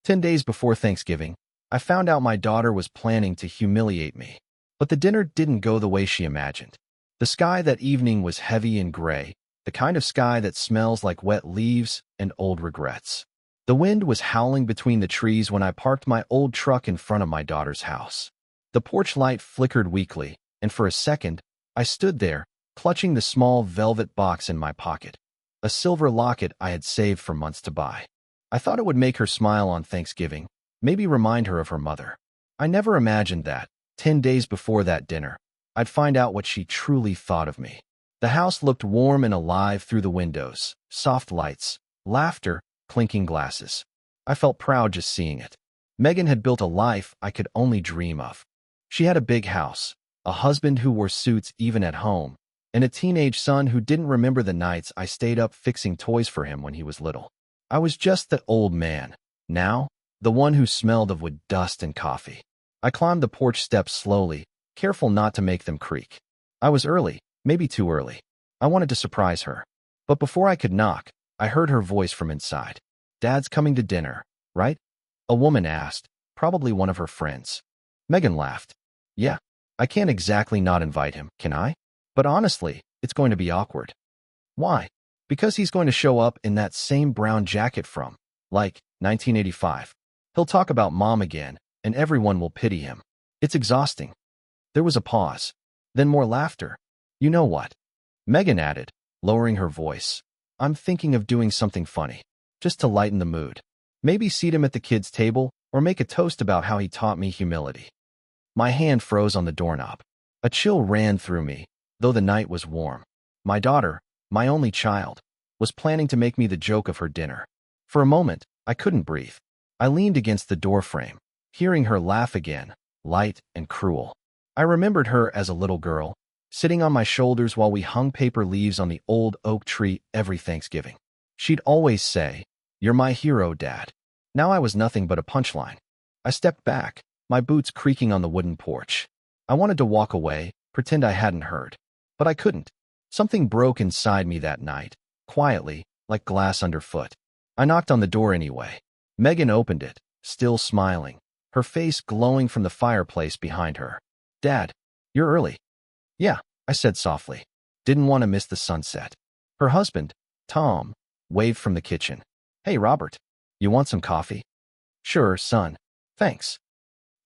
10 days before Thanksgiving, I found out my daughter was planning to humiliate me. But the dinner didn't go the way she imagined. The sky that evening was heavy and gray, the kind of sky that smells like wet leaves and old regrets. The wind was howling between the trees when I parked my old truck in front of my daughter's house. The porch light flickered weakly, and for a second, I stood there, clutching the small velvet box in my pocket, a silver locket I had saved for months to buy. I thought it would make her smile on Thanksgiving, maybe remind her of her mother. I never imagined that, 10 days before that dinner, I'd find out what she truly thought of me. The house looked warm and alive through the windows, soft lights, laughter, clinking glasses. I felt proud just seeing it. Megan had built a life I could only dream of. She had a big house, a husband who wore suits even at home, and a teenage son who didn't remember the nights I stayed up fixing toys for him when he was little. I was just the old man, now, the one who smelled of wood dust and coffee. I climbed the porch steps slowly, careful not to make them creak. I was early, maybe too early. I wanted to surprise her. But before I could knock, I heard her voice from inside. "Dad's coming to dinner, right?" A woman asked, probably one of her friends. Megan laughed. "Yeah, I can't exactly not invite him, can I? But honestly, it's going to be awkward." "Why?" "Because he's going to show up in that same brown jacket from, 1985. He'll talk about mom again, and everyone will pity him. It's exhausting." There was a pause. Then more laughter. "You know what?" Megan added, lowering her voice. "I'm thinking of doing something funny, just to lighten the mood. Maybe seat him at the kids' table, or make a toast about how he taught me humility." My hand froze on the doorknob. A chill ran through me, though the night was warm. My daughter, my only child, was planning to make me the joke of her dinner. For a moment, I couldn't breathe. I leaned against the doorframe, hearing her laugh again, light and cruel. I remembered her as a little girl, sitting on my shoulders while we hung paper leaves on the old oak tree every Thanksgiving. She'd always say, "You're my hero, Dad." Now I was nothing but a punchline. I stepped back, my boots creaking on the wooden porch. I wanted to walk away, pretend I hadn't heard. But I couldn't. Something broke inside me that night, quietly, like glass underfoot. I knocked on the door anyway. Megan opened it, still smiling, her face glowing from the fireplace behind her. "Dad, you're early." "Yeah," I said softly. Didn't want to miss the sunset. Her husband, Tom, waved from the kitchen. "Hey, Robert, you want some coffee?" "Sure, son. Thanks."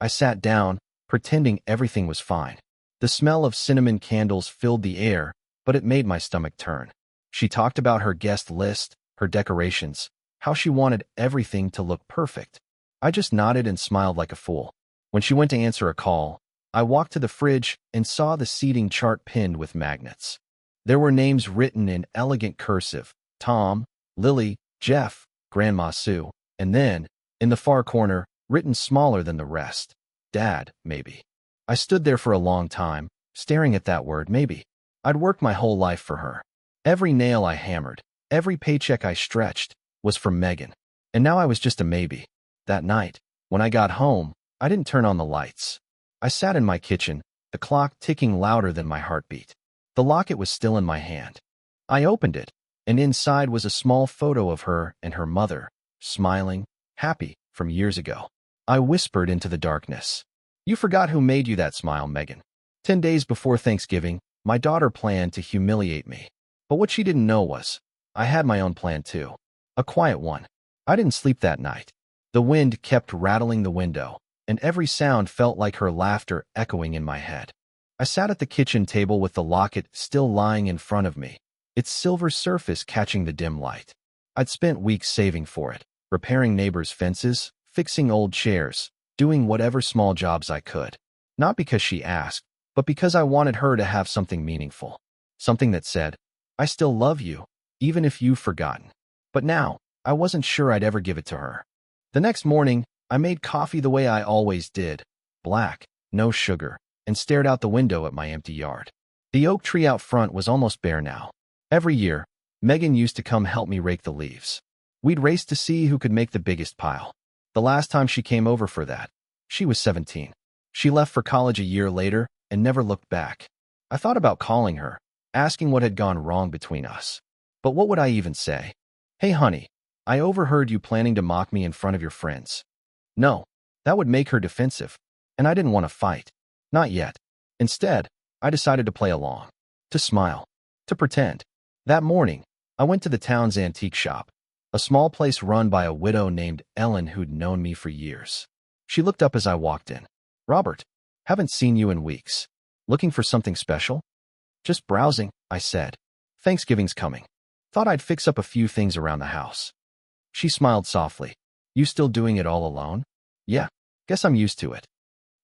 I sat down, pretending everything was fine. The smell of cinnamon candles filled the air, but it made my stomach turn. She talked about her guest list, her decorations, how she wanted everything to look perfect. I just nodded and smiled like a fool. When she went to answer a call, I walked to the fridge and saw the seating chart pinned with magnets. There were names written in elegant cursive: Tom, Lily, Jeff, Grandma Sue, and then, in the far corner, written smaller than the rest, Dad, maybe. I stood there for a long time, staring at that word, maybe. I'd worked my whole life for her. Every nail I hammered, every paycheck I stretched, was from Megan. And now I was just a maybe. That night, when I got home, I didn't turn on the lights. I sat in my kitchen, the clock ticking louder than my heartbeat. The locket was still in my hand. I opened it, and inside was a small photo of her and her mother, smiling, happy, from years ago. I whispered into the darkness, "You forgot who made you that smile, Megan." 10 days before Thanksgiving, my daughter planned to humiliate me. But what she didn't know was, I had my own plan too. A quiet one. I didn't sleep that night. The wind kept rattling the window, and every sound felt like her laughter echoing in my head. I sat at the kitchen table with the locket still lying in front of me, its silver surface catching the dim light. I'd spent weeks saving for it, repairing neighbors' fences, fixing old chairs, doing whatever small jobs I could. Not because she asked, but because I wanted her to have something meaningful. Something that said, "I still love you, even if you've forgotten." But now, I wasn't sure I'd ever give it to her. The next morning, I made coffee the way I always did, black, no sugar, and stared out the window at my empty yard. The oak tree out front was almost bare now. Every year, Megan used to come help me rake the leaves. We'd race to see who could make the biggest pile. The last time she came over for that, she was 17. She left for college a year later and never looked back. I thought about calling her, asking what had gone wrong between us. But what would I even say? "Hey, honey, I overheard you planning to mock me in front of your friends. No, that would make her defensive, and I didn't want to fight. Not yet. Instead, I decided to play along, to smile, to pretend. That morning, I went to the town's antique shop, a small place run by a widow named Ellen who'd known me for years. She looked up as I walked in. Robert, haven't seen you in weeks. Looking for something special? Just browsing, I said. Thanksgiving's coming. Thought I'd fix up a few things around the house. She smiled softly. You still doing it all alone? Yeah, guess I'm used to it.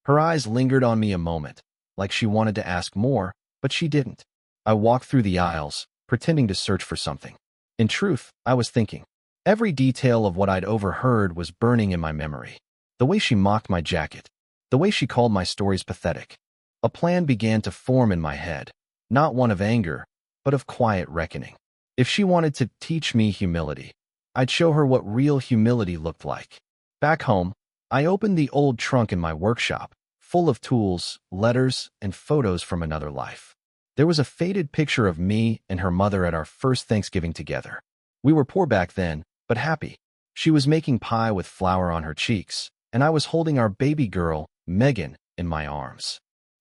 Her eyes lingered on me a moment, like she wanted to ask more, but she didn't. I walked through the aisles, pretending to search for something. In truth, I was thinking. Every detail of what I'd overheard was burning in my memory. The way she mocked my jacket, the way she called my stories pathetic. A plan began to form in my head, not one of anger, but of quiet reckoning. If she wanted to teach me humility, I'd show her what real humility looked like. Back home, I opened the old trunk in my workshop, full of tools, letters, and photos from another life. There was a faded picture of me and her mother at our first Thanksgiving together. We were poor back then, but happy. She was making pie with flour on her cheeks, and I was holding our baby girl, Megan, in my arms.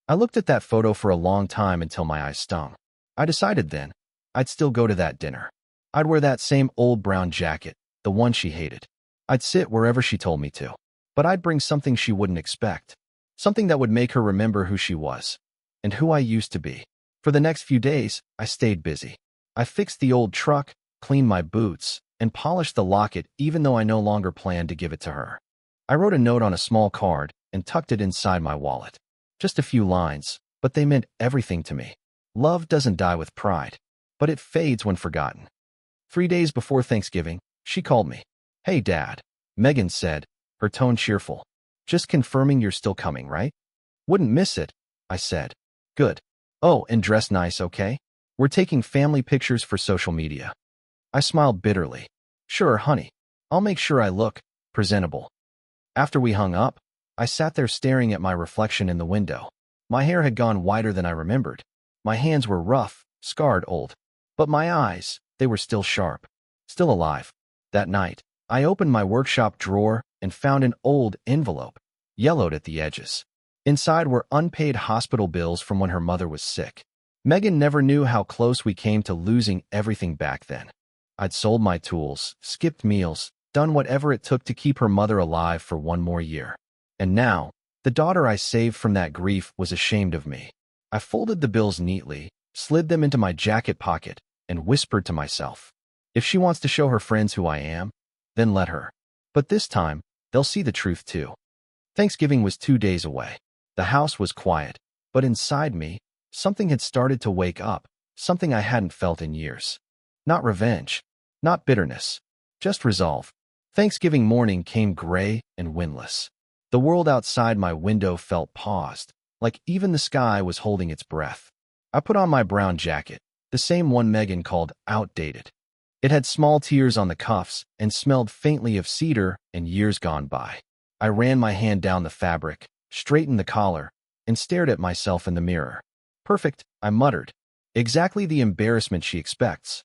I looked at that photo for a long time until my eyes stung. I decided then, I'd still go to that dinner. I'd wear that same old brown jacket, the one she hated. I'd sit wherever she told me to. But I'd bring something she wouldn't expect. Something that would make her remember who she was, and who I used to be. For the next few days, I stayed busy. I fixed the old truck, cleaned my boots, and polished the locket even though I no longer planned to give it to her. I wrote a note on a small card and tucked it inside my wallet. Just a few lines, but they meant everything to me. Love doesn't die with pride, but it fades when forgotten. 3 days before Thanksgiving, she called me. Hey, Dad, Megan said, her tone cheerful. Just confirming you're still coming, right? Wouldn't miss it, I said. Good. Oh, and dress nice, okay? We're taking family pictures for social media. I smiled bitterly. Sure, honey. I'll make sure I look presentable. After we hung up, I sat there staring at my reflection in the window. My hair had gone whiter than I remembered. My hands were rough, scarred old. But my eyes, they were still sharp, still alive. That night, I opened my workshop drawer and found an old envelope, yellowed at the edges. Inside were unpaid hospital bills from when her mother was sick. Megan never knew how close we came to losing everything back then. I'd sold my tools, skipped meals, done whatever it took to keep her mother alive for one more year. And now, the daughter I saved from that grief was ashamed of me. I folded the bills neatly, slid them into my jacket pocket, and whispered to myself, if she wants to show her friends who I am, then let her. But this time, they'll see the truth too. Thanksgiving was 2 days away. The house was quiet, but inside me, something had started to wake up, something I hadn't felt in years. Not revenge, not bitterness, just resolve. Thanksgiving morning came gray and windless. The world outside my window felt paused, like even the sky was holding its breath. I put on my brown jacket, the same one Megan called outdated. It had small tears on the cuffs and smelled faintly of cedar and years gone by. I ran my hand down the fabric, straightened the collar, and stared at myself in the mirror. Perfect, I muttered. Exactly the embarrassment she expects.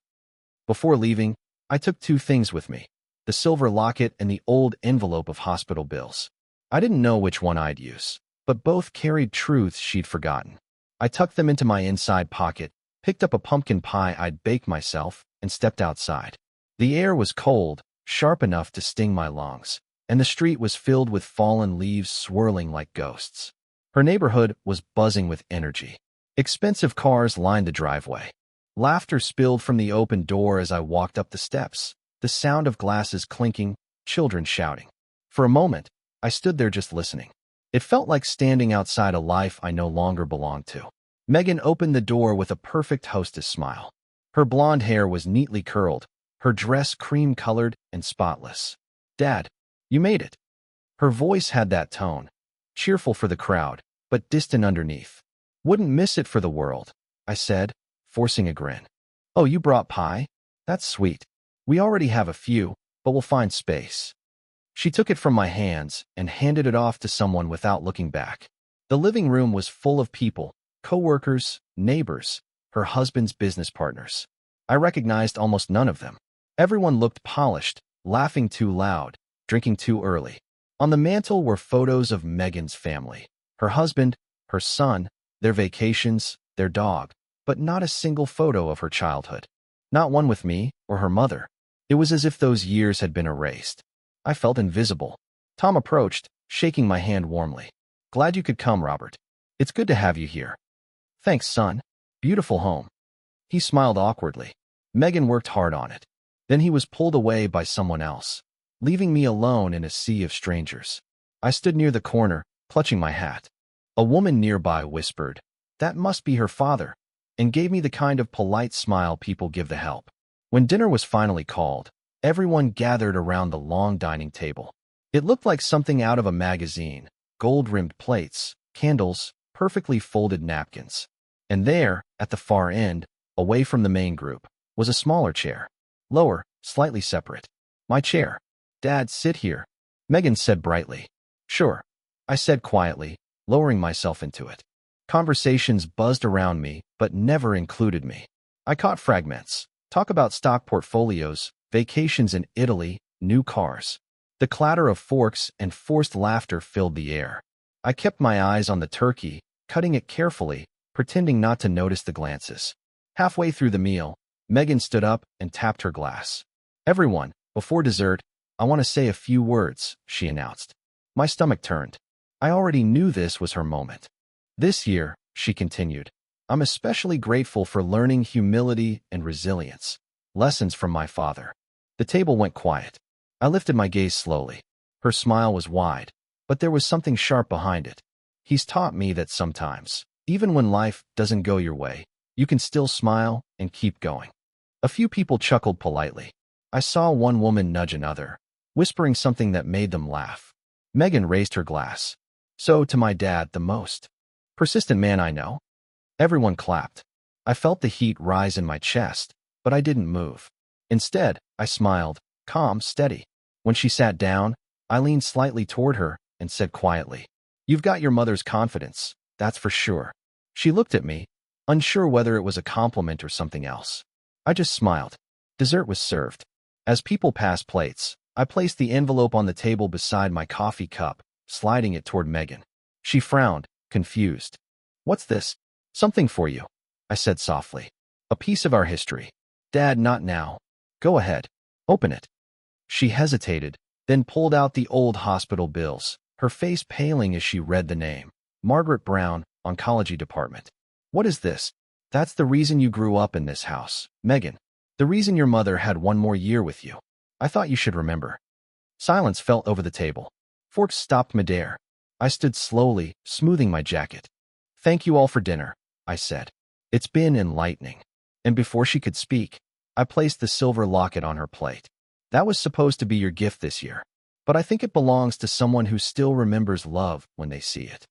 Before leaving, I took 2 things with me, the silver locket and the old envelope of hospital bills. I didn't know which one I'd use, but both carried truths she'd forgotten. I tucked them into my inside pocket, picked up a pumpkin pie I'd baked myself, and stepped outside. The air was cold, sharp enough to sting my lungs, and the street was filled with fallen leaves swirling like ghosts. Her neighborhood was buzzing with energy. Expensive cars lined the driveway. Laughter spilled from the open door as I walked up the steps, the sound of glasses clinking, children shouting. For a moment, I stood there just listening. It felt like standing outside a life I no longer belonged to. Megan opened the door with a perfect hostess smile. Her blonde hair was neatly curled, her dress cream-colored and spotless. Dad, you made it. Her voice had that tone, cheerful for the crowd, but distant underneath. Wouldn't miss it for the world, I said, forcing a grin. Oh, you brought pie? That's sweet. We already have a few, but we'll find space. She took it from my hands and handed it off to someone without looking back. The living room was full of people, co-workers, neighbors, her husband's business partners. I recognized almost none of them. Everyone looked polished, laughing too loud, drinking too early. On the mantel were photos of Megan's family, her husband, her son, their vacations, their dog, but not a single photo of her childhood. Not one with me or her mother. It was as if those years had been erased. I felt invisible. Tom approached, shaking my hand warmly. Glad you could come, Robert. It's good to have you here. Thanks, son. Beautiful home. He smiled awkwardly. Megan worked hard on it. Then he was pulled away by someone else, leaving me alone in a sea of strangers. I stood near the corner, clutching my hat. A woman nearby whispered, "That must be her father," and gave me the kind of polite smile people give the help. When dinner was finally called, everyone gathered around the long dining table. It looked like something out of a magazine: gold-rimmed plates, candles, perfectly folded napkins. And there, at the far end, away from the main group, was a smaller chair. Lower, slightly separate. My chair. Dad, sit here, Megan said brightly. Sure, I said quietly, lowering myself into it. Conversations buzzed around me, but never included me. I caught fragments. Talk about stock portfolios, vacations in Italy, new cars. The clatter of forks and forced laughter filled the air. I kept my eyes on the turkey, cutting it carefully, pretending not to notice the glances. Halfway through the meal, Megan stood up and tapped her glass. Everyone, before dessert, I want to say a few words, she announced. My stomach turned. I already knew this was her moment. This year, she continued, I'm especially grateful for learning humility and resilience. Lessons from my father. The table went quiet. I lifted my gaze slowly. Her smile was wide, but there was something sharp behind it. He's taught me that sometimes, even when life doesn't go your way, you can still smile and keep going. A few people chuckled politely. I saw one woman nudge another, whispering something that made them laugh. Megan raised her glass. So to my dad, the most persistent man I know. Everyone clapped. I felt the heat rise in my chest, but I didn't move. Instead, I smiled, calm, steady. When she sat down, I leaned slightly toward her and said quietly, You've got your mother's confidence, that's for sure. She looked at me, unsure whether it was a compliment or something else. I just smiled. Dessert was served. As people passed plates, I placed the envelope on the table beside my coffee cup, sliding it toward Megan. She frowned, confused. What's this? Something for you, I said softly. A piece of our history. Dad, not now. Go ahead. Open it. She hesitated, then pulled out the old hospital bills, her face paling as she read the name. Margaret Brown, Oncology Department. What is this? That's the reason you grew up in this house, Megan. The reason your mother had one more year with you. I thought you should remember. Silence fell over the table. Forks stopped midair. I stood slowly, smoothing my jacket. Thank you all for dinner, I said. It's been enlightening. And before she could speak, I placed the silver locket on her plate. That was supposed to be your gift this year, but I think it belongs to someone who still remembers love when they see it.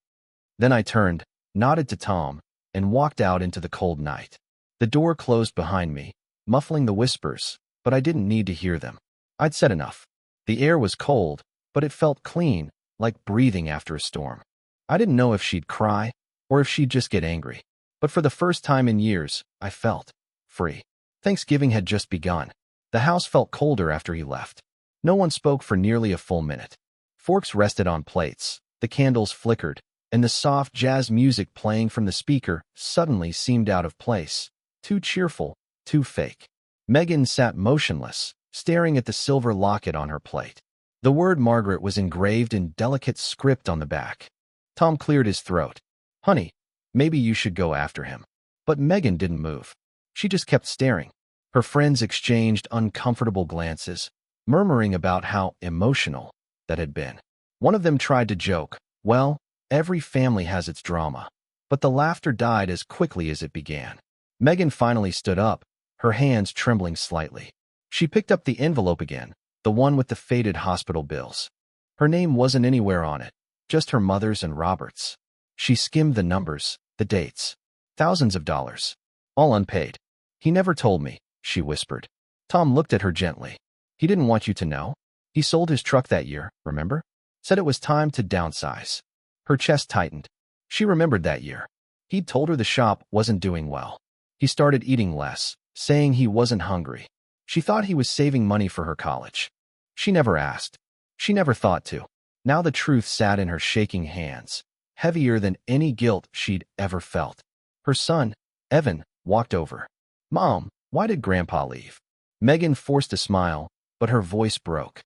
Then I turned, nodded to Tom, and walked out into the cold night. The door closed behind me, muffling the whispers, but I didn't need to hear them. I'd said enough. The air was cold, but it felt clean, like breathing after a storm. I didn't know if she'd cry, or if she'd just get angry. But for the first time in years, I felt free. Thanksgiving had just begun. The house felt colder after he left. No one spoke for nearly a full minute. Forks rested on plates, the candles flickered, and the soft jazz music playing from the speaker suddenly seemed out of place, too cheerful, too fake. Megan sat motionless, staring at the silver locket on her plate. The word Margaret was engraved in delicate script on the back. Tom cleared his throat. Honey, maybe you should go after him. But Megan didn't move. She just kept staring. Her friends exchanged uncomfortable glances, murmuring about how emotional that had been. One of them tried to joke, well, every family has its drama. But the laughter died as quickly as it began. Megan finally stood up, her hands trembling slightly. She picked up the envelope again, the one with the faded hospital bills. Her name wasn't anywhere on it, just her mother's and Robert's. She skimmed the numbers, the dates. Thousands of dollars. All unpaid. He never told me, she whispered. Tom looked at her gently. He didn't want you to know. He sold his truck that year, remember? Said it was time to downsize. Her chest tightened. She remembered that year. He'd told her the shop wasn't doing well. He started eating less, saying he wasn't hungry. She thought he was saving money for her college. She never asked. She never thought to. Now the truth sat in her shaking hands, heavier than any guilt she'd ever felt. Her son, Evan, walked over. "Mom, why did Grandpa leave?" Megan forced a smile, but her voice broke.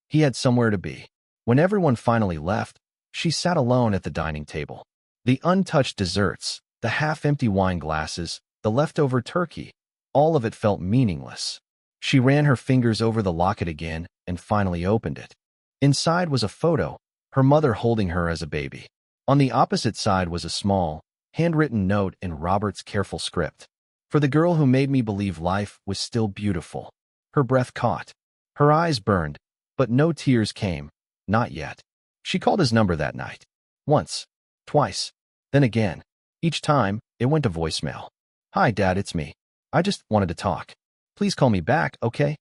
He had somewhere to be. When everyone finally left, she sat alone at the dining table. The untouched desserts, the half-empty wine glasses, the leftover turkey, all of it felt meaningless. She ran her fingers over the locket again and finally opened it. Inside was a photo, her mother holding her as a baby. On the opposite side was a small, handwritten note in Robert's careful script. "For the girl who made me believe life was still beautiful." Her breath caught. Her eyes burned, but no tears came. Not yet. She called his number that night. Once. Twice. Then again. Each time, it went to voicemail. "Hi, Dad, it's me. I just wanted to talk. Please call me back, okay?"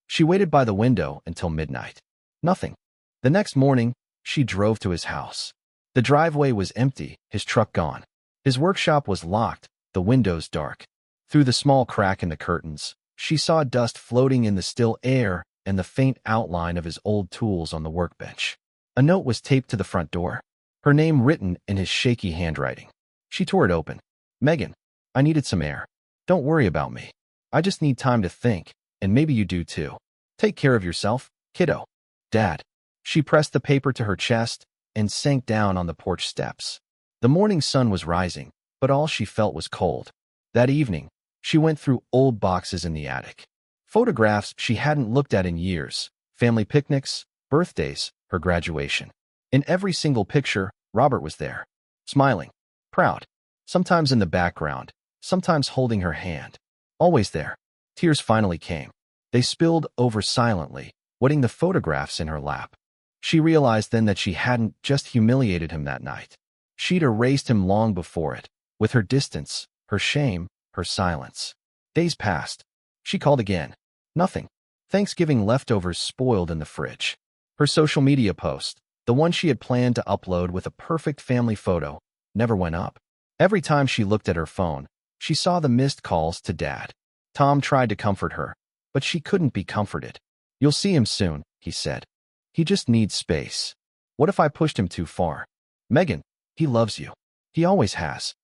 She waited by the window until midnight. Nothing. The next morning, she drove to his house. The driveway was empty, his truck gone. His workshop was locked, the windows dark. Through the small crack in the curtains, she saw dust floating in the still air and the faint outline of his old tools on the workbench. A note was taped to the front door, her name written in his shaky handwriting. She tore it open. "Megan, I needed some air. Don't worry about me. I just need time to think, and maybe you do too. Take care of yourself, kiddo." "Dad." She pressed the paper to her chest and sank down on the porch steps. The morning sun was rising, but all she felt was cold. That evening, she went through old boxes in the attic. Photographs she hadn't looked at in years, family picnics, birthdays, her graduation. In every single picture, Robert was there, smiling, proud, sometimes in the background, sometimes holding her hand. Always there. Tears finally came. They spilled over silently, wetting the photographs in her lap. She realized then that she hadn't just humiliated him that night. She'd erased him long before it, with her distance, her shame, her silence. Days passed. She called again. Nothing. Thanksgiving leftovers spoiled in the fridge. Her social media post, the one she had planned to upload with a perfect family photo, never went up. Every time she looked at her phone, she saw the missed calls to Dad. Tom tried to comfort her, but she couldn't be comforted. "You'll see him soon," he said. "He just needs space." What if I pushed him too far? "Megan, he loves you. He always has."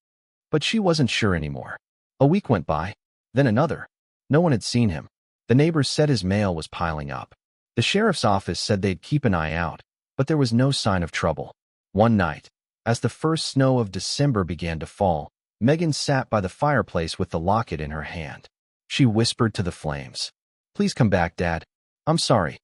But she wasn't sure anymore. A week went by, then another. No one had seen him. The neighbors said his mail was piling up. The sheriff's office said they'd keep an eye out, but there was no sign of trouble. One night, as the first snow of December began to fall, Megan sat by the fireplace with the locket in her hand. She whispered to the flames, "Please come back, Dad. I'm sorry."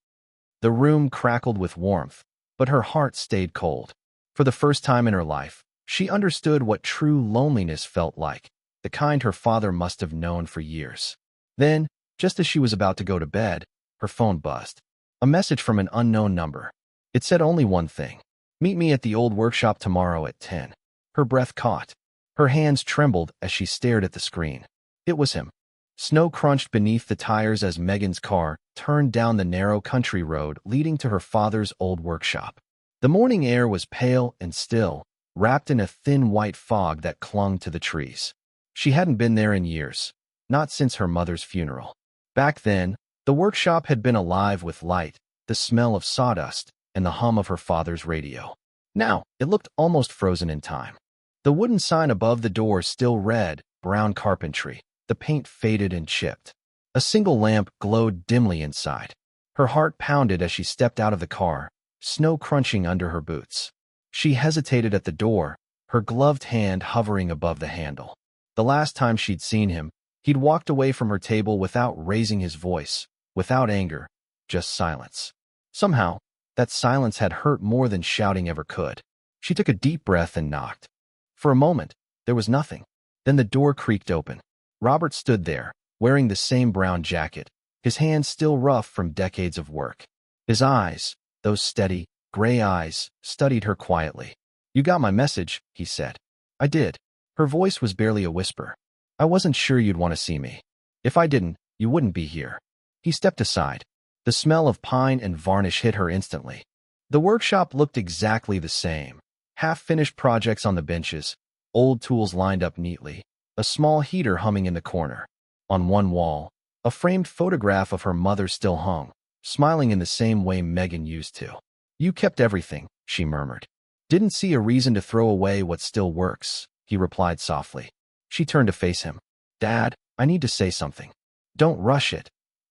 The room crackled with warmth, but her heart stayed cold. For the first time in her life, she understood what true loneliness felt like, the kind her father must have known for years. Then, just as she was about to go to bed, her phone buzzed. A message from an unknown number. It said only one thing. "Meet me at the old workshop tomorrow at 10. Her breath caught. Her hands trembled as she stared at the screen. It was him. Snow crunched beneath the tires as Megan's car turned down the narrow country road leading to her father's old workshop. The morning air was pale and still, wrapped in a thin white fog that clung to the trees. She hadn't been there in years, not since her mother's funeral. Back then, the workshop had been alive with light, the smell of sawdust, and the hum of her father's radio. Now, it looked almost frozen in time. The wooden sign above the door still read, "Brown Carpentry." The paint faded and chipped. A single lamp glowed dimly inside. Her heart pounded as she stepped out of the car, snow crunching under her boots. She hesitated at the door, her gloved hand hovering above the handle. The last time she'd seen him, he'd walked away from her table without raising his voice, without anger, just silence. Somehow, that silence had hurt more than shouting ever could. She took a deep breath and knocked. For a moment, there was nothing. Then the door creaked open. Robert stood there, wearing the same brown jacket, his hands still rough from decades of work. His eyes, those steady, gray eyes, studied her quietly. "You got my message," he said. "I did." Her voice was barely a whisper. "I wasn't sure you'd want to see me. If I didn't, you wouldn't be here." He stepped aside. The smell of pine and varnish hit her instantly. The workshop looked exactly the same. Half-finished projects on the benches, old tools lined up neatly, a small heater humming in the corner. On one wall, a framed photograph of her mother still hung, smiling in the same way Megan used to. You kept everything, she murmured. Didn't see a reason to throw away what still works, he replied softly. She turned to face him. Dad, I need to say something. Don't rush it,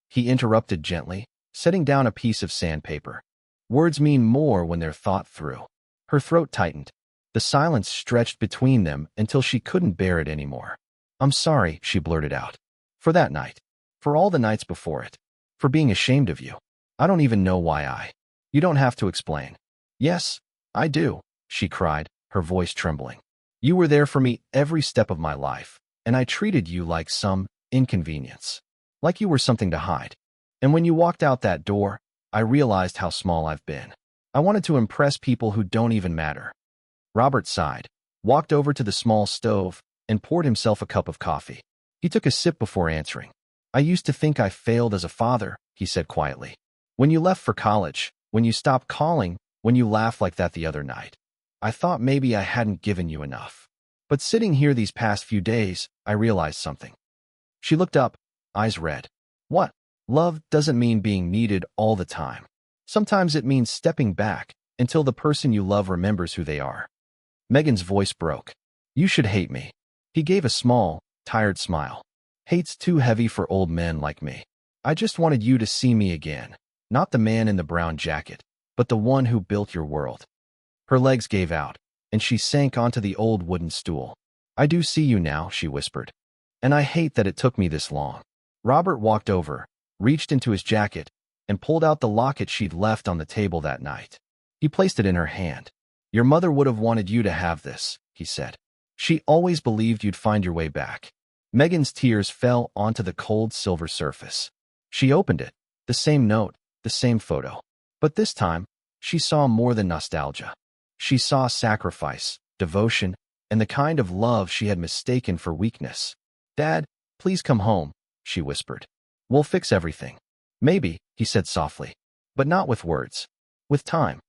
he interrupted gently, setting down a piece of sandpaper. Words mean more when they're thought through. Her throat tightened. The silence stretched between them until she couldn't bear it anymore. I'm sorry, she blurted out. For that night. For all the nights before it. For being ashamed of you. I don't even know why I. You don't have to explain. Yes, I do, she cried, her voice trembling. You were there for me every step of my life, and I treated you like some inconvenience. Like you were something to hide. And when you walked out that door, I realized how small I've been. I wanted to impress people who don't even matter. Robert sighed, walked over to the small stove, and poured himself a cup of coffee. He took a sip before answering. I used to think I failed as a father, he said quietly. When you left for college, when you stopped calling, when you laughed like that the other night, I thought maybe I hadn't given you enough. But sitting here these past few days, I realized something. She looked up, eyes red. What? Love doesn't mean being needed all the time. Sometimes it means stepping back until the person you love remembers who they are. Megan's voice broke. You should hate me. He gave a small, tired smile. Hate's too heavy for old men like me. I just wanted you to see me again. Not the man in the brown jacket, but the one who built your world. Her legs gave out, and she sank onto the old wooden stool. I do see you now, she whispered. And I hate that it took me this long. Robert walked over, reached into his jacket, and pulled out the locket she'd left on the table that night. He placed it in her hand. Your mother would have wanted you to have this, he said. She always believed you'd find your way back. Megan's tears fell onto the cold silver surface. She opened it, the same note, the same photo. But this time, she saw more than nostalgia. She saw sacrifice, devotion, and the kind of love she had mistaken for weakness. Dad, please come home, she whispered. We'll fix everything. Maybe, he said softly, but not with words. With time.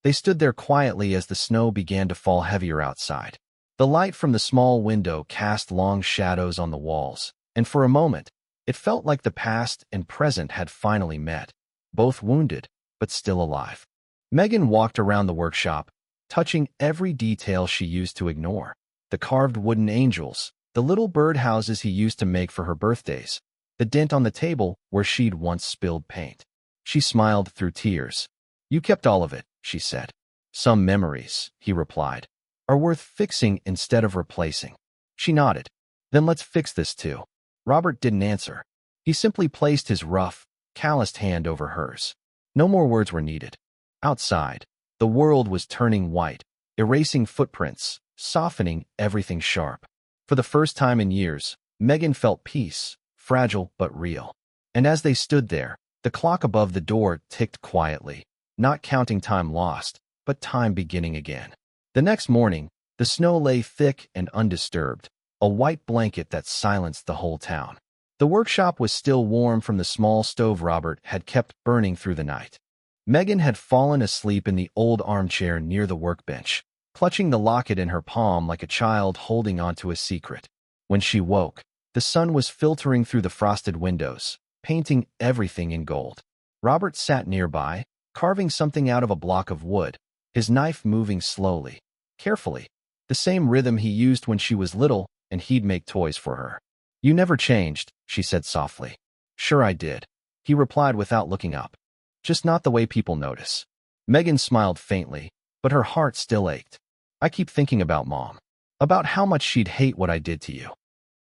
They stood there quietly as the snow began to fall heavier outside. The light from the small window cast long shadows on the walls, and for a moment, it felt like the past and present had finally met, both wounded, but still alive. Megan walked around the workshop, touching every detail she used to ignore. The carved wooden angels, the little birdhouses he used to make for her birthdays, the dent on the table where she'd once spilled paint. She smiled through tears. You kept all of it, she said. Some memories, he replied, are worth fixing instead of replacing. She nodded. Then let's fix this too. Robert didn't answer. He simply placed his rough, calloused hand over hers. No more words were needed. Outside, the world was turning white, erasing footprints, softening everything sharp. For the first time in years, Megan felt peace, fragile but real. And as they stood there, the clock above the door ticked quietly, not counting time lost, but time beginning again. The next morning, the snow lay thick and undisturbed, a white blanket that silenced the whole town. The workshop was still warm from the small stove Robert had kept burning through the night. Megan had fallen asleep in the old armchair near the workbench, clutching the locket in her palm like a child holding onto a secret. When she woke, the sun was filtering through the frosted windows, painting everything in gold. Robert sat nearby, carving something out of a block of wood, his knife moving slowly, carefully, the same rhythm he used when she was little and he'd make toys for her. You never changed, she said softly. Sure I did, he replied without looking up. Just not the way people notice. Megan smiled faintly, but her heart still ached. I keep thinking about Mom. About how much she'd hate what I did to you.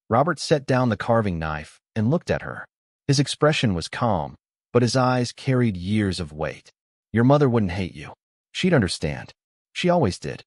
Robert set down the carving knife and looked at her. His expression was calm, but his eyes carried years of weight. Your mother wouldn't hate you. She'd understand. She always did.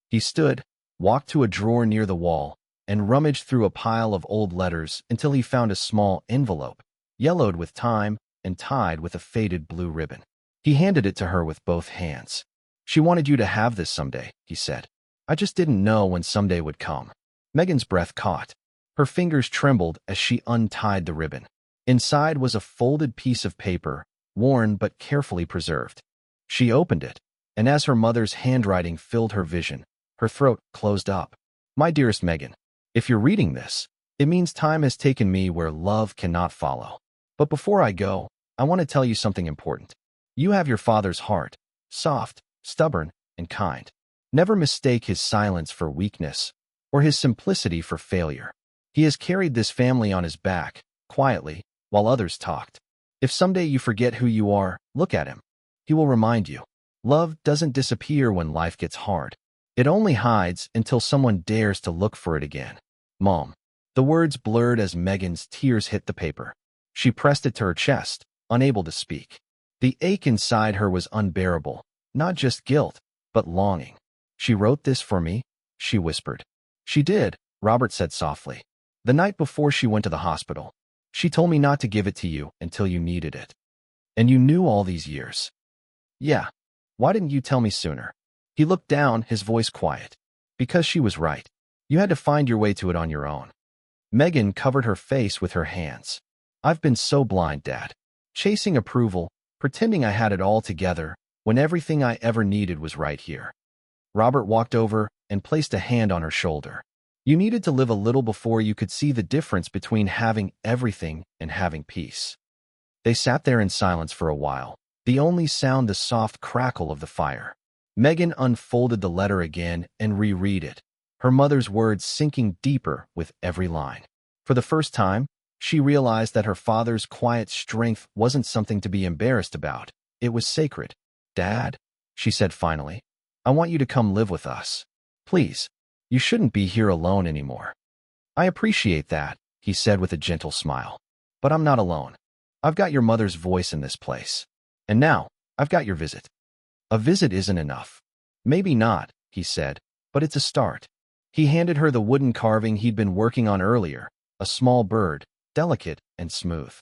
He stood, walked to a drawer near the wall, and rummaged through a pile of old letters until he found a small envelope, yellowed with time and tied with a faded blue ribbon. He handed it to her with both hands. She wanted you to have this someday, he said. I just didn't know when someday would come. Megan's breath caught. Her fingers trembled as she untied the ribbon. Inside was a folded piece of paper, worn but carefully preserved. She opened it, and as her mother's handwriting filled her vision, her throat closed up. My dearest Megan, if you're reading this, it means time has taken me where love cannot follow. But before I go, I want to tell you something important. You have your father's heart, soft, stubborn, and kind. Never mistake his silence for weakness or his simplicity for failure. He has carried this family on his back, quietly, while others talked. If someday you forget who you are, look at him. He will remind you. Love doesn't disappear when life gets hard. It only hides until someone dares to look for it again. Mom. The words blurred as Megan's tears hit the paper. She pressed it to her chest, unable to speak. The ache inside her was unbearable, not just guilt, but longing. She wrote this for me, she whispered. She did, Robert said softly. The night before she went to the hospital. She told me not to give it to you until you needed it. And you knew all these years. Yeah. Why didn't you tell me sooner? He looked down, his voice quiet. Because she was right. You had to find your way to it on your own. Megan covered her face with her hands. I've been so blind, Dad. Chasing approval, pretending I had it all together, when everything I ever needed was right here. Robert walked over and placed a hand on her shoulder. You needed to live a little before you could see the difference between having everything and having peace. They sat there in silence for a while, the only sound the soft crackle of the fire. Megan unfolded the letter again and reread it, her mother's words sinking deeper with every line. For the first time, she realized that her father's quiet strength wasn't something to be embarrassed about. It was sacred. Dad, she said finally, I want you to come live with us. Please, you shouldn't be here alone anymore. I appreciate that, he said with a gentle smile. But I'm not alone. I've got your mother's voice in this place. And now, I've got your visit. A visit isn't enough. Maybe not, he said, but it's a start. He handed her the wooden carving he'd been working on earlier, a small bird, delicate and smooth.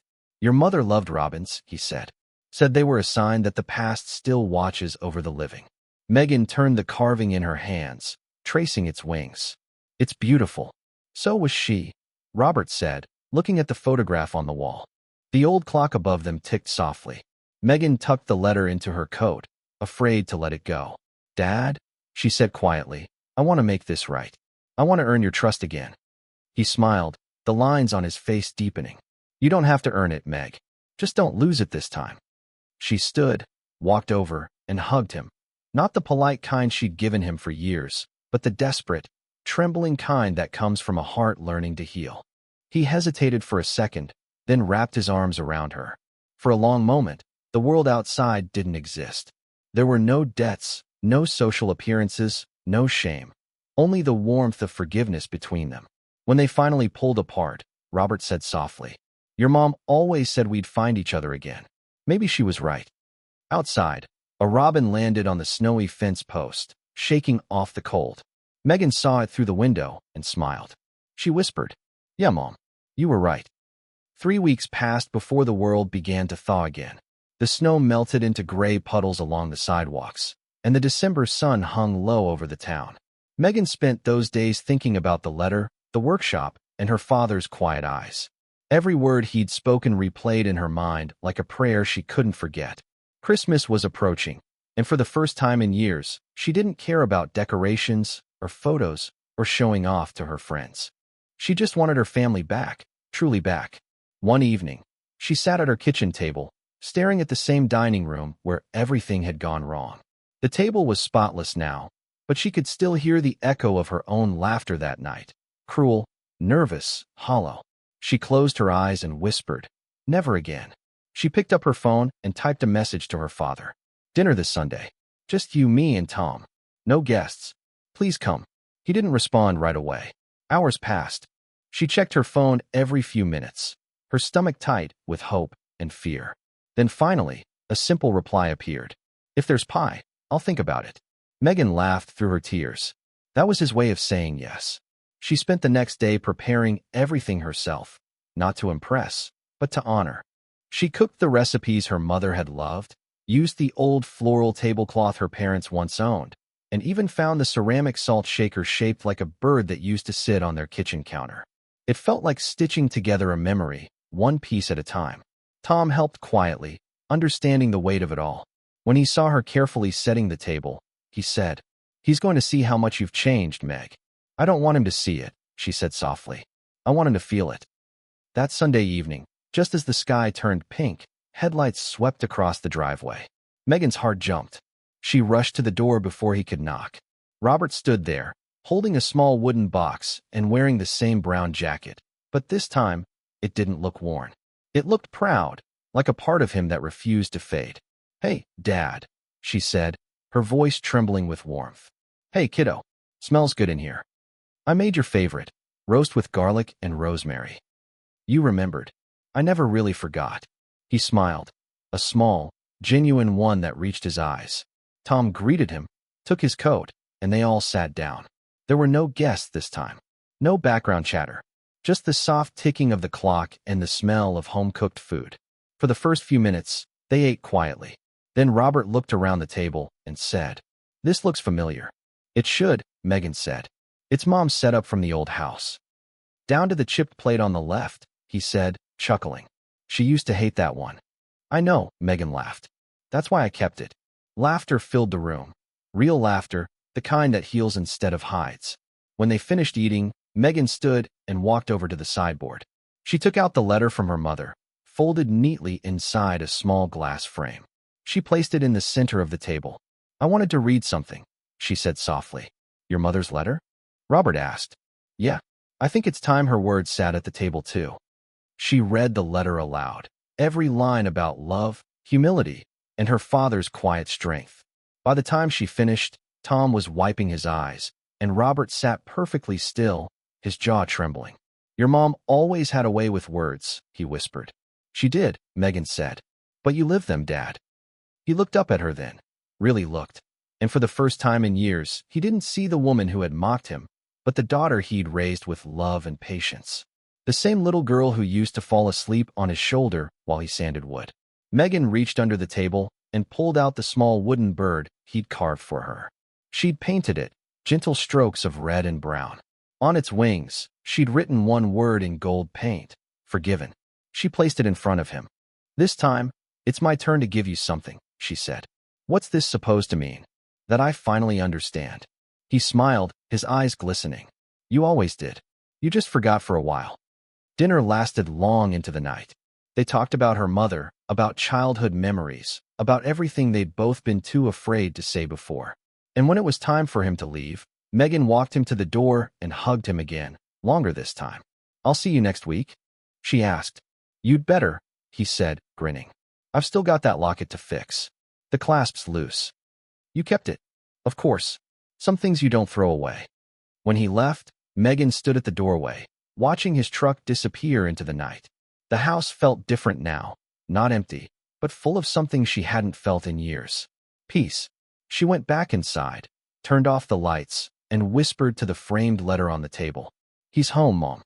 Your mother loved robins, he said. Said they were a sign that the past still watches over the living. Megan turned the carving in her hands, tracing its wings. It's beautiful. So was she, Robert said, looking at the photograph on the wall. The old clock above them ticked softly. Megan tucked the letter into her coat, afraid to let it go. Dad, she said quietly, I want to make this right. I want to earn your trust again. He smiled, the lines on his face deepening. You don't have to earn it, Meg. Just don't lose it this time. She stood, walked over, and hugged him. Not the polite kind she'd given him for years, but the desperate, trembling kind that comes from a heart learning to heal. He hesitated for a second, then wrapped his arms around her. For a long moment, the world outside didn't exist. There were no debts, no social appearances, no shame. Only the warmth of forgiveness between them. When they finally pulled apart, Robert said softly, Your mom always said we'd find each other again. Maybe she was right. Outside, a robin landed on the snowy fence post, shaking off the cold. Megan saw it through the window and smiled. She whispered, Yeah, Mom, you were right. 3 weeks passed before the world began to thaw again. The snow melted into gray puddles along the sidewalks, and the December sun hung low over the town. Megan spent those days thinking about the letter, the workshop, and her father's quiet eyes. Every word he'd spoken replayed in her mind like a prayer she couldn't forget. Christmas was approaching, and for the first time in years, she didn't care about decorations or photos or showing off to her friends. She just wanted her family back, truly back. One evening, she sat at her kitchen table, staring at the same dining room where everything had gone wrong. The table was spotless now, but she could still hear the echo of her own laughter that night. Cruel, nervous, hollow. She closed her eyes and whispered, Never again. She picked up her phone and typed a message to her father. Dinner this Sunday. Just you, me, and Tom. No guests. Please come. He didn't respond right away. Hours passed. She checked her phone every few minutes, her stomach tight with hope and fear. Then finally, a simple reply appeared. If there's pie, I'll think about it. Megan laughed through her tears. That was his way of saying yes. She spent the next day preparing everything herself, not to impress, but to honor. She cooked the recipes her mother had loved, used the old floral tablecloth her parents once owned, and even found the ceramic salt shaker shaped like a bird that used to sit on their kitchen counter. It felt like stitching together a memory, one piece at a time. Tom helped quietly, understanding the weight of it all. When he saw her carefully setting the table, he said, He's going to see how much you've changed, Meg. I don't want him to see it, she said softly. I want him to feel it. That Sunday evening, just as the sky turned pink, headlights swept across the driveway. Megan's heart jumped. She rushed to the door before he could knock. Robert stood there, holding a small wooden box and wearing the same brown jacket. But this time, it didn't look worn. It looked proud, like a part of him that refused to fade. "Hey, Dad," she said, her voice trembling with warmth. "Hey, kiddo. Smells good in here. I made your favorite, roast with garlic and rosemary." You remembered. I never really forgot. He smiled, a small, genuine one that reached his eyes. Tom greeted him, took his coat, and they all sat down. There were no guests this time. No background chatter. Just the soft ticking of the clock and the smell of home-cooked food. For the first few minutes, they ate quietly. Then Robert looked around the table and said, "This looks familiar." "It should," Megan said. "It's Mom's setup from the old house." "Down to the chipped plate on the left," he said, chuckling. "She used to hate that one." "I know," Megan laughed. "That's why I kept it." Laughter filled the room. Real laughter, the kind that heals instead of hides. When they finished eating, Megan stood and walked over to the sideboard. She took out the letter from her mother, folded neatly inside a small glass frame. She placed it in the center of the table. "I wanted to read something," she said softly. "Your mother's letter?" Robert asked. "Yeah, I think it's time her words sat at the table too." She read the letter aloud, every line about love, humility, and her father's quiet strength. By the time she finished, Tom was wiping his eyes, and Robert sat perfectly still, his jaw trembling. "Your mom always had a way with words," he whispered. "She did," Megan said. "But you lived them, Dad." He looked up at her then, really looked, and for the first time in years, he didn't see the woman who had mocked him, but the daughter he'd raised with love and patience. The same little girl who used to fall asleep on his shoulder while he sanded wood. Megan reached under the table and pulled out the small wooden bird he'd carved for her. She'd painted it, gentle strokes of red and brown. On its wings, she'd written one word in gold paint, "Forgiven." She placed it in front of him. "This time, it's my turn to give you something," she said. "What's this supposed to mean?" "That I finally understand." He smiled, his eyes glistening. "You always did. You just forgot for a while." Dinner lasted long into the night. They talked about her mother, about childhood memories, about everything they'd both been too afraid to say before. And when it was time for him to leave, Megan walked him to the door and hugged him again, longer this time. "I'll see you next week?" she asked. "You'd better," he said, grinning. "I've still got that locket to fix. The clasp's loose." "You kept it." "Of course. Some things you don't throw away." When he left, Megan stood at the doorway, watching his truck disappear into the night. The house felt different now, not empty, but full of something she hadn't felt in years. Peace. She went back inside, turned off the lights, and whispered to the framed letter on the table. "He's home, Mom."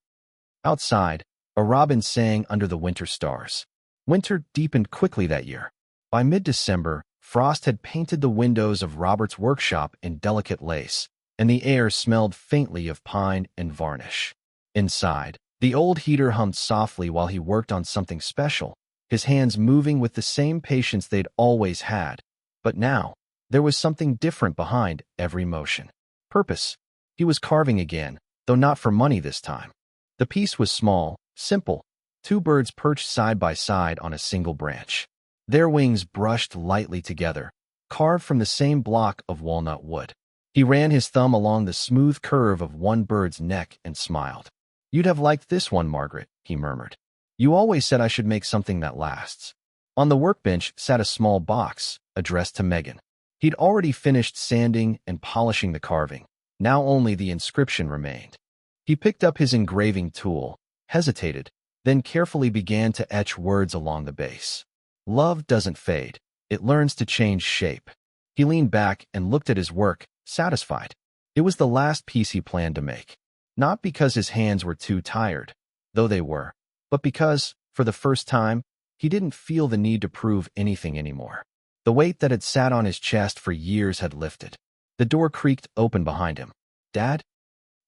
Outside, a robin sang under the winter stars. Winter deepened quickly that year. By mid-December, frost had painted the windows of Robert's workshop in delicate lace, and the air smelled faintly of pine and varnish. Inside, the old heater hummed softly while he worked on something special, his hands moving with the same patience they'd always had. But now, there was something different behind every motion. Purpose. He was carving again, though not for money this time. The piece was small, simple, two birds perched side by side on a single branch. Their wings brushed lightly together, carved from the same block of walnut wood. He ran his thumb along the smooth curve of one bird's neck and smiled. "You'd have liked this one, Margaret," he murmured. "You always said I should make something that lasts." On the workbench sat a small box, addressed to Megan. He'd already finished sanding and polishing the carving. Now only the inscription remained. He picked up his engraving tool, hesitated, then carefully began to etch words along the base. "Love doesn't fade. It learns to change shape." He leaned back and looked at his work, satisfied. It was the last piece he planned to make. Not because his hands were too tired, though they were, but because, for the first time, he didn't feel the need to prove anything anymore. The weight that had sat on his chest for years had lifted. The door creaked open behind him. "Dad?"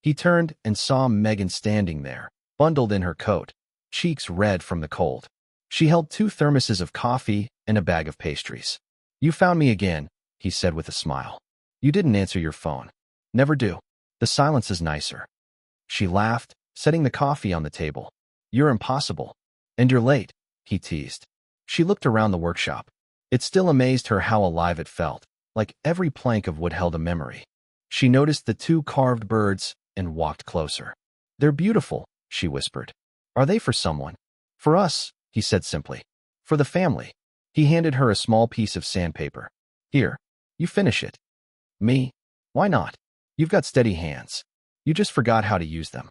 He turned and saw Megan standing there, bundled in her coat, cheeks red from the cold. She held 2 thermoses of coffee and a bag of pastries. "You found me again," he said with a smile. "You didn't answer your phone." "Never do. The silence is nicer." She laughed, setting the coffee on the table. "You're impossible. And you're late," he teased. She looked around the workshop. It still amazed her how alive it felt, like every plank of wood held a memory. She noticed the two carved birds and walked closer. "They're beautiful," she whispered. "Are they for someone?" "For us," he said simply. "For the family." He handed her a small piece of sandpaper. "Here, you finish it." "Me? Why not? You've got steady hands. You just forgot how to use them."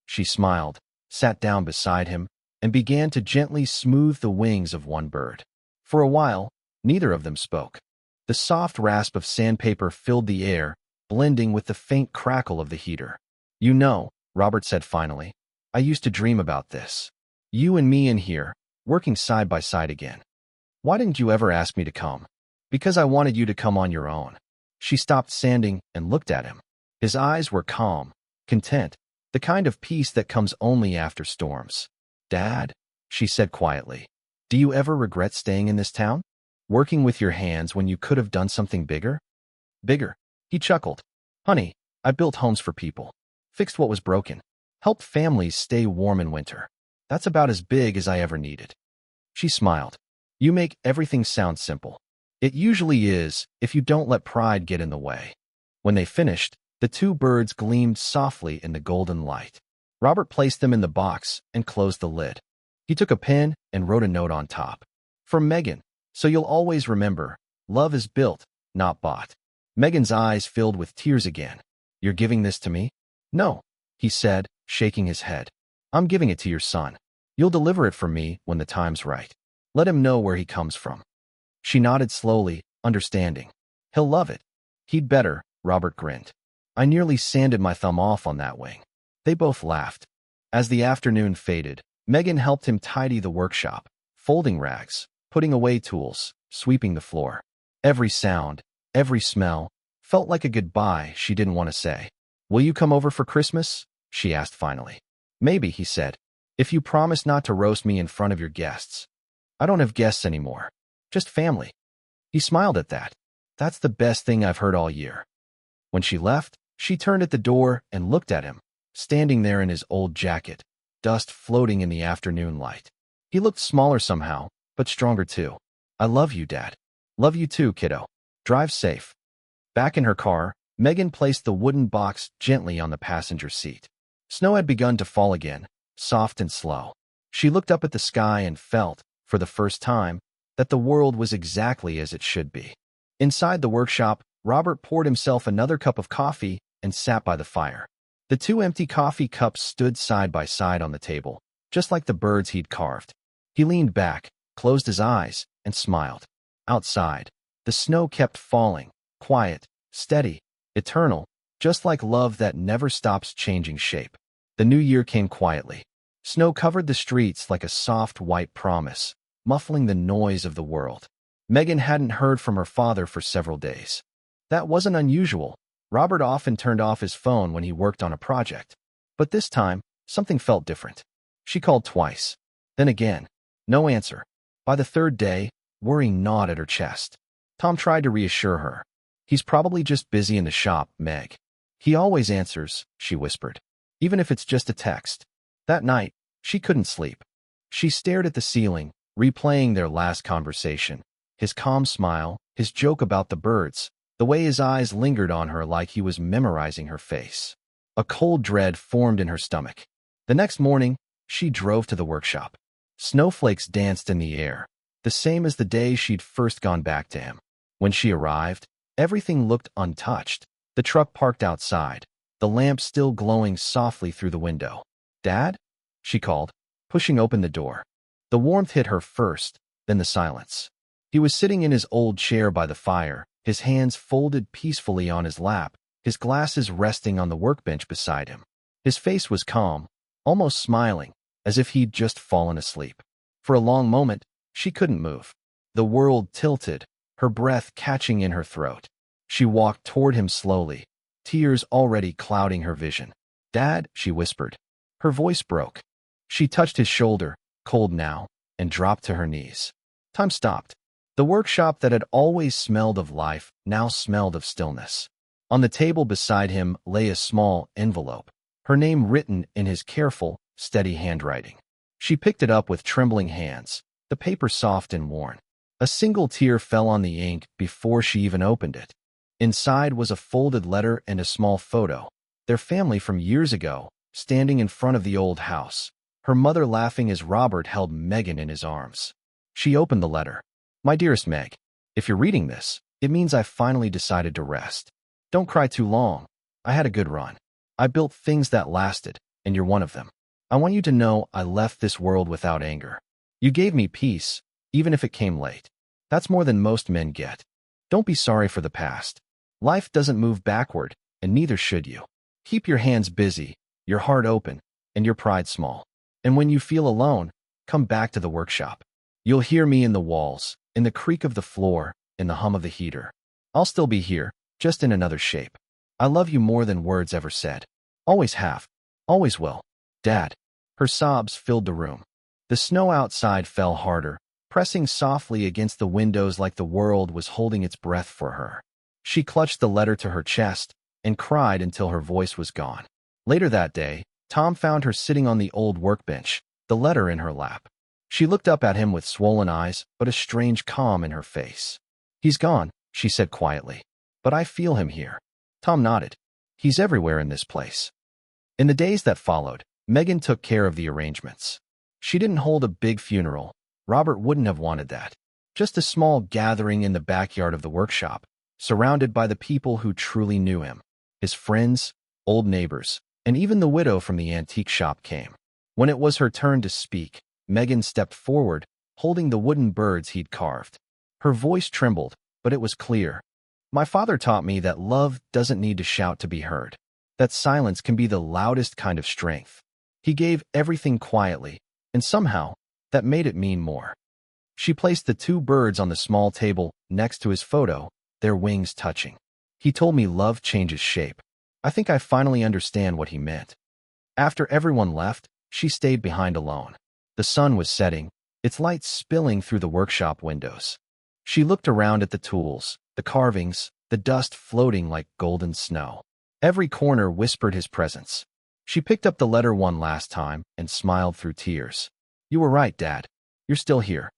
She smiled, sat down beside him, and began to gently smooth the wings of one bird. For a while, neither of them spoke. The soft rasp of sandpaper filled the air, blending with the faint crackle of the heater. "You know," Robert said finally, "I used to dream about this. You and me in here, working side by side again. Why didn't you ever ask me to come?" "Because I wanted you to come on your own." She stopped sanding and looked at him. His eyes were calm, content, the kind of peace that comes only after storms. "Dad," she said quietly, "do you ever regret staying in this town? Working with your hands when you could have done something bigger?" "Bigger?" He chuckled. "Honey, I built homes for people, fixed what was broken, helped families stay warm in winter. That's about as big as I ever needed." She smiled. "You make everything sound simple." "It usually is, if you don't let pride get in the way." When they finished, the two birds gleamed softly in the golden light. Robert placed them in the box and closed the lid. He took a pen and wrote a note on top. "From Megan, so you'll always remember, love is built, not bought." Megan's eyes filled with tears again. "You're giving this to me?" "No," he said, shaking his head. "I'm giving it to your son. You'll deliver it for me when the time's right. Let him know where he comes from." She nodded slowly, understanding. "He'll love it." "He'd better," Robert grinned. "I nearly sanded my thumb off on that wing." They both laughed. As the afternoon faded, Megan helped him tidy the workshop, folding rags, putting away tools, sweeping the floor. Every sound, every smell, felt like a goodbye she didn't want to say. "Will you come over for Christmas?" she asked finally. "Maybe," he said, "if you promise not to roast me in front of your guests." "I don't have guests anymore. Just family." He smiled at that. "That's the best thing I've heard all year." When she left, she turned at the door and looked at him, standing there in his old jacket, dust floating in the afternoon light. He looked smaller somehow, but stronger too. "I love you, Dad." "Love you too, kiddo. Drive safe." Back in her car, Megan placed the wooden box gently on the passenger seat. Snow had begun to fall again, soft and slow. She looked up at the sky and felt, for the first time, that the world was exactly as it should be. Inside the workshop, Robert poured himself another cup of coffee and sat by the fire. The two empty coffee cups stood side by side on the table, just like the birds he'd carved. He leaned back, closed his eyes, and smiled. Outside, the snow kept falling, quiet, steady, eternal, just like love that never stops changing shape. The new year came quietly. Snow covered the streets like a soft white promise, muffling the noise of the world. Megan hadn't heard from her father for several days. That wasn't unusual. Robert often turned off his phone when he worked on a project. But this time, something felt different. She called twice. Then again. No answer. By the third day, worry gnawed at her chest. Tom tried to reassure her. "He's probably just busy in the shop, Meg." "He always answers," she whispered, "even if it's just a text." That night, she couldn't sleep. She stared at the ceiling, replaying their last conversation. His calm smile, his joke about the birds, the way his eyes lingered on her like he was memorizing her face. A cold dread formed in her stomach. The next morning, she drove to the workshop. Snowflakes danced in the air, the same as the day she'd first gone back to him. When she arrived, everything looked untouched. The truck parked outside, the lamp still glowing softly through the window. "Dad?" she called, pushing open the door. The warmth hit her first, then the silence. He was sitting in his old chair by the fire, his hands folded peacefully on his lap, his glasses resting on the workbench beside him. His face was calm, almost smiling, as if he'd just fallen asleep. For a long moment, she couldn't move. The world tilted, her breath catching in her throat. She walked toward him slowly, tears already clouding her vision. "Dad," she whispered. Her voice broke. She touched his shoulder, cold now, and dropped to her knees. Time stopped. The workshop that had always smelled of life now smelled of stillness. On the table beside him lay a small envelope, her name written in his careful, steady handwriting. She picked it up with trembling hands, the paper soft and worn. A single tear fell on the ink before she even opened it. Inside was a folded letter and a small photo. Their family from years ago, standing in front of the old house. Her mother laughing as Robert held Megan in his arms. She opened the letter. My dearest Meg, if you're reading this, it means I finally decided to rest. Don't cry too long. I had a good run. I built things that lasted, and you're one of them. I want you to know I left this world without anger. You gave me peace, even if it came late. That's more than most men get. Don't be sorry for the past. Life doesn't move backward, and neither should you. Keep your hands busy, your heart open, and your pride small. And when you feel alone, come back to the workshop. You'll hear me in the walls, in the creak of the floor, in the hum of the heater. I'll still be here, just in another shape. I love you more than words ever said. Always have. Always will. Dad. Her sobs filled the room. The snow outside fell harder, pressing softly against the windows like the world was holding its breath for her. She clutched the letter to her chest and cried until her voice was gone. Later that day, Tom found her sitting on the old workbench, the letter in her lap. She looked up at him with swollen eyes, but a strange calm in her face. He's gone, she said quietly. But I feel him here. Tom nodded. He's everywhere in this place. In the days that followed, Megan took care of the arrangements. She didn't hold a big funeral. Robert wouldn't have wanted that. Just a small gathering in the backyard of the workshop, surrounded by the people who truly knew him. His friends, old neighbors, and even the widow from the antique shop came. When it was her turn to speak, Megan stepped forward, holding the wooden birds he'd carved. Her voice trembled, but it was clear. My father taught me that love doesn't need to shout to be heard, that silence can be the loudest kind of strength. He gave everything quietly, and somehow, that made it mean more. She placed the two birds on the small table next to his photo, their wings touching. He told me love changes shape. I think I finally understand what he meant. After everyone left, she stayed behind alone. The sun was setting, its light spilling through the workshop windows. She looked around at the tools, the carvings, the dust floating like golden snow. Every corner whispered his presence. She picked up the letter one last time and smiled through tears. You were right, Dad. You're still here.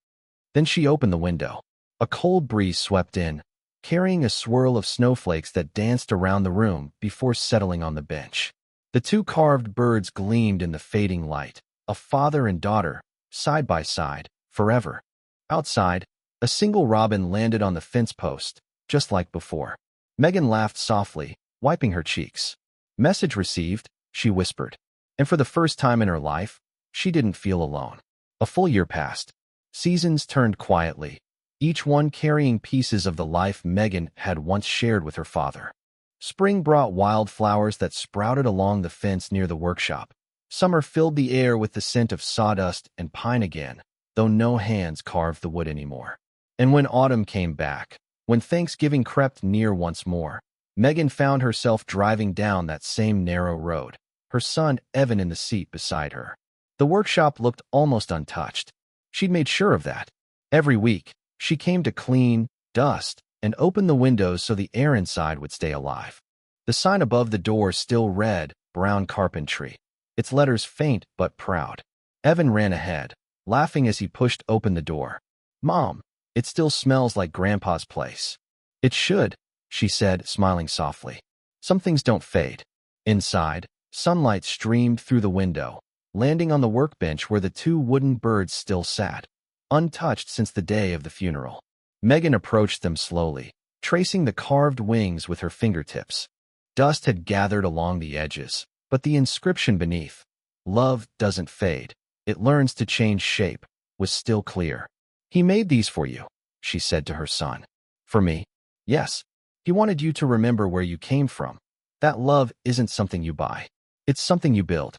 Then she opened the window. A cold breeze swept in, carrying a swirl of snowflakes that danced around the room before settling on the bench. The two carved birds gleamed in the fading light, a father and daughter, side by side, forever. Outside, a single robin landed on the fence post, just like before. Megan laughed softly, wiping her cheeks. Message received, she whispered. And for the first time in her life, she didn't feel alone. A full year passed. Seasons turned quietly, each one carrying pieces of the life Megan had once shared with her father. Spring brought wildflowers that sprouted along the fence near the workshop. Summer filled the air with the scent of sawdust and pine again, though no hands carved the wood anymore. And when autumn came back, when Thanksgiving crept near once more, Megan found herself driving down that same narrow road, her son Evan in the seat beside her. The workshop looked almost untouched. She'd made sure of that. Every week, she came to clean, dust, and open the windows so the air inside would stay alive. The sign above the door still read, Brown Carpentry, its letters faint but proud. Evan ran ahead, laughing as he pushed open the door. Mom, it still smells like Grandpa's place. It should, she said, smiling softly. Some things don't fade. Inside, sunlight streamed through the window, landing on the workbench where the two wooden birds still sat, untouched since the day of the funeral. Megan approached them slowly, tracing the carved wings with her fingertips. Dust had gathered along the edges, but the inscription beneath, Love doesn't fade, it learns to change shape, was still clear. He made these for you, she said to her son. For me? Yes. He wanted you to remember where you came from. That love isn't something you buy. It's something you build.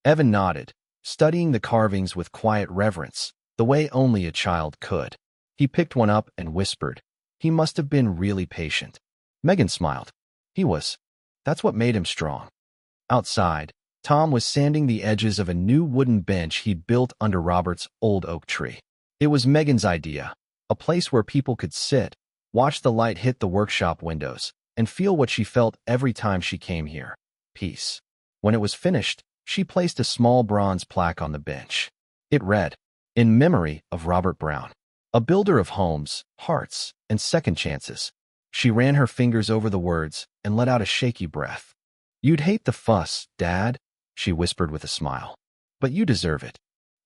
Evan nodded, studying the carvings with quiet reverence, the way only a child could. He picked one up and whispered. He must have been really patient. Megan smiled. He was. That's what made him strong. Outside, Tom was sanding the edges of a new wooden bench he'd built under Robert's old oak tree. It was Megan's idea, a place where people could sit, watch the light hit the workshop windows, and feel what she felt every time she came here. Peace. When it was finished, she placed a small bronze plaque on the bench. It read, In memory of Robert Brown, a builder of homes, hearts, and second chances. She ran her fingers over the words and let out a shaky breath. You'd hate the fuss, Dad, she whispered with a smile. But you deserve it.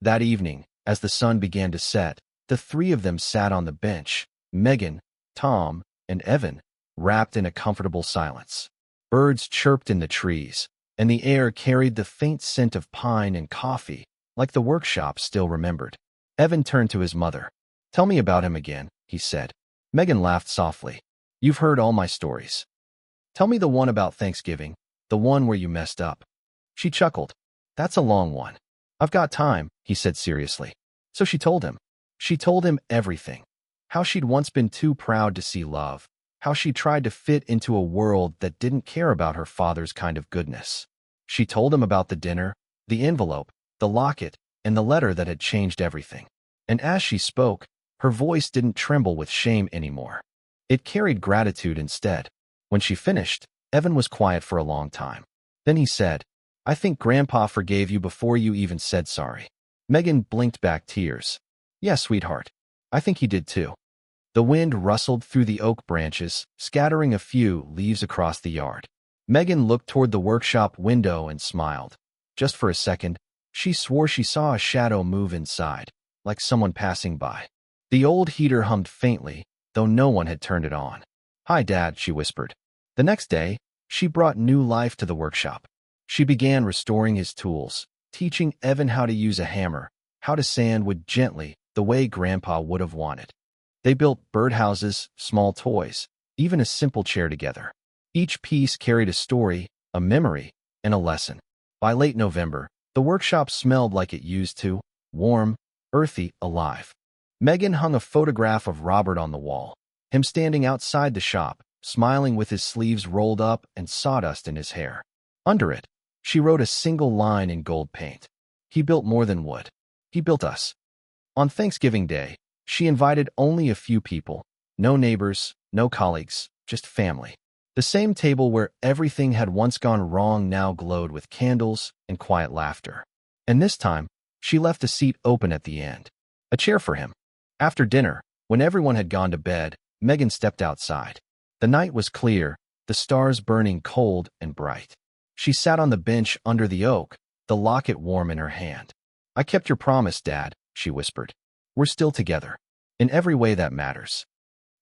That evening, as the sun began to set, the three of them sat on the bench, Megan, Tom, and Evan, wrapped in a comfortable silence. Birds chirped in the trees, and the air carried the faint scent of pine and coffee, like the workshop still remembered. Evan turned to his mother. Tell me about him again, he said. Megan laughed softly. You've heard all my stories. Tell me the one about Thanksgiving, the one where you messed up. She chuckled. That's a long one. I've got time, he said seriously. So she told him. She told him everything. How she'd once been too proud to see love. How she tried to fit into a world that didn't care about her father's kind of goodness. She told him about the dinner, the envelope, the locket, and the letter that had changed everything. And as she spoke, her voice didn't tremble with shame anymore. It carried gratitude instead. When she finished, Evan was quiet for a long time. Then he said, I think Grandpa forgave you before you even said sorry. Megan blinked back tears. Yes, sweetheart. I think he did too. The wind rustled through the oak branches, scattering a few leaves across the yard. Megan looked toward the workshop window and smiled. Just for a second, she swore she saw a shadow move inside, like someone passing by. The old heater hummed faintly, though no one had turned it on. Hi, Dad, she whispered. The next day, she brought new life to the workshop. She began restoring his tools, teaching Evan how to use a hammer, how to sand wood gently, the way Grandpa would have wanted. They built birdhouses, small toys, even a simple chair together. Each piece carried a story, a memory, and a lesson. By late November, the workshop smelled like it used to, warm, earthy, alive. Megan hung a photograph of Robert on the wall, him standing outside the shop, smiling with his sleeves rolled up and sawdust in his hair. Under it, she wrote a single line in gold paint. He built more than wood. He built us. On Thanksgiving Day, she invited only a few people, no neighbors, no colleagues, just family. The same table where everything had once gone wrong now glowed with candles and quiet laughter. And this time, she left a seat open at the end, a chair for him. After dinner, when everyone had gone to bed, Megan stepped outside. The night was clear, the stars burning cold and bright. She sat on the bench under the oak, the locket warm in her hand. I kept your promise, Dad, she whispered. We're still together. In every way that matters.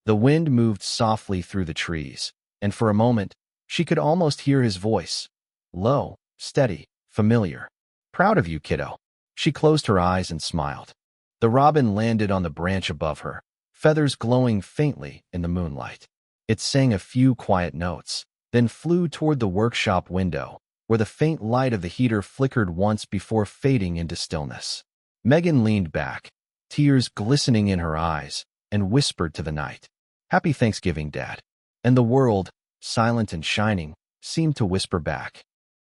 The wind moved softly through the trees, and for a moment, she could almost hear his voice. Low, steady, familiar. Proud of you, kiddo. She closed her eyes and smiled. The robin landed on the branch above her, feathers glowing faintly in the moonlight. It sang a few quiet notes, then flew toward the workshop window, where the faint light of the heater flickered once before fading into stillness. Megan leaned back, tears glistening in her eyes, and whispered to the night, Happy Thanksgiving, Dad. And the world, silent and shining, seemed to whisper back,